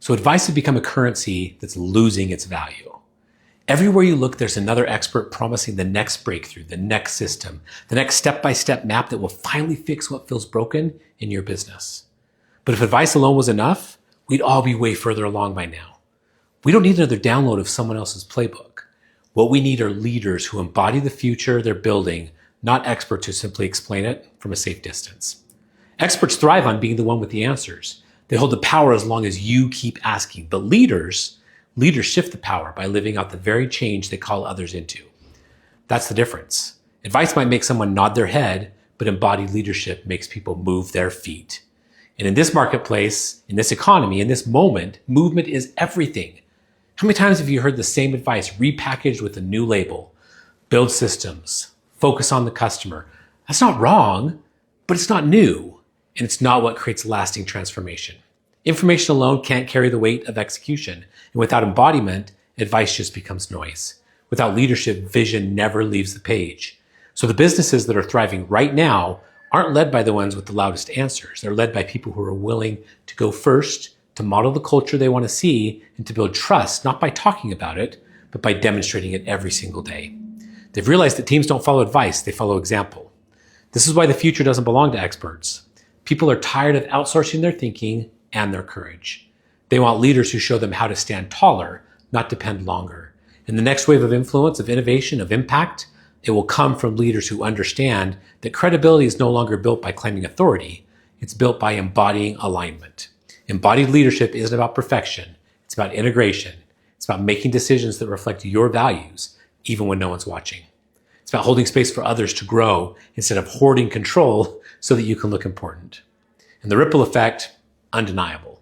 So advice has become a currency that's losing its value. Everywhere you look, there's another expert promising the next breakthrough, the next system, the next step-by-step map that will finally fix what feels broken in your business. But if advice alone was enough, we'd all be way further along by now. We don't need another download of someone else's playbook. What we need are leaders who embody the future they're building, not experts who simply explain it from a safe distance. Experts thrive on being the one with the answers. They hold the power as long as you keep asking. But leaders shift the power by living out the very change they call others into. That's the difference. Advice might make someone nod their head, but embodied leadership makes people move their feet. And in this marketplace, in this economy, in this moment, movement is everything. How many times have you heard the same advice repackaged with a new label? Build systems, focus on the customer. That's not wrong, but it's not new, and it's not what creates lasting transformation. Information alone can't carry the weight of execution, and without embodiment, advice just becomes noise. Without leadership, vision never leaves the page. So the businesses that are thriving right now aren't led by the ones with the loudest answers. They're led by people who are willing to go first, to model the culture they want to see, and to build trust, not by talking about it, but by demonstrating it every single day. They've realized that teams don't follow advice, they follow example. This is why the future doesn't belong to experts. People are tired of outsourcing their thinking and their courage. They want leaders who show them how to stand taller, not depend longer. In the next wave of influence, of innovation, of impact, it will come from leaders who understand that credibility is no longer built by claiming authority. It's built by embodying alignment. Embodied leadership isn't about perfection. It's about integration. It's about making decisions that reflect your values, even when no one's watching. It's about holding space for others to grow instead of hoarding control so that you can look important. And the ripple effect, undeniable.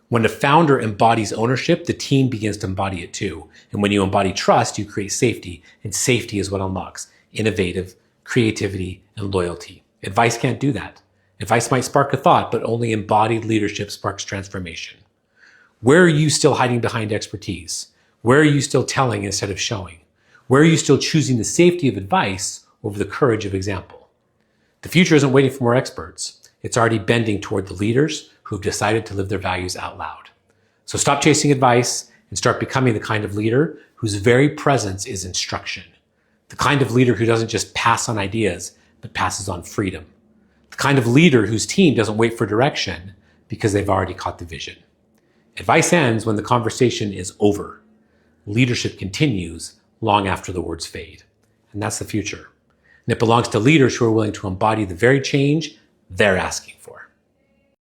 When a founder embodies ownership, the team begins to embody it too. And when you embody trust, you create safety. And safety is what unlocks innovative creativity and loyalty. Advice can't do that. Advice might spark a thought, but only embodied leadership sparks transformation. Where are you still hiding behind expertise? Where are you still telling instead of showing? Where are you still choosing the safety of advice over the courage of example? The future isn't waiting for more experts. It's already bending toward the leaders who've decided to live their values out loud. So stop chasing advice and start becoming the kind of leader whose very presence is instruction. The kind of leader who doesn't just pass on ideas, but passes on freedom. The kind of leader whose team doesn't wait for direction because they've already caught the vision. Advice ends when the conversation is over. Leadership continues long after the words fade. And that's the future. And it belongs to leaders who are willing to embody the very change they're asking for.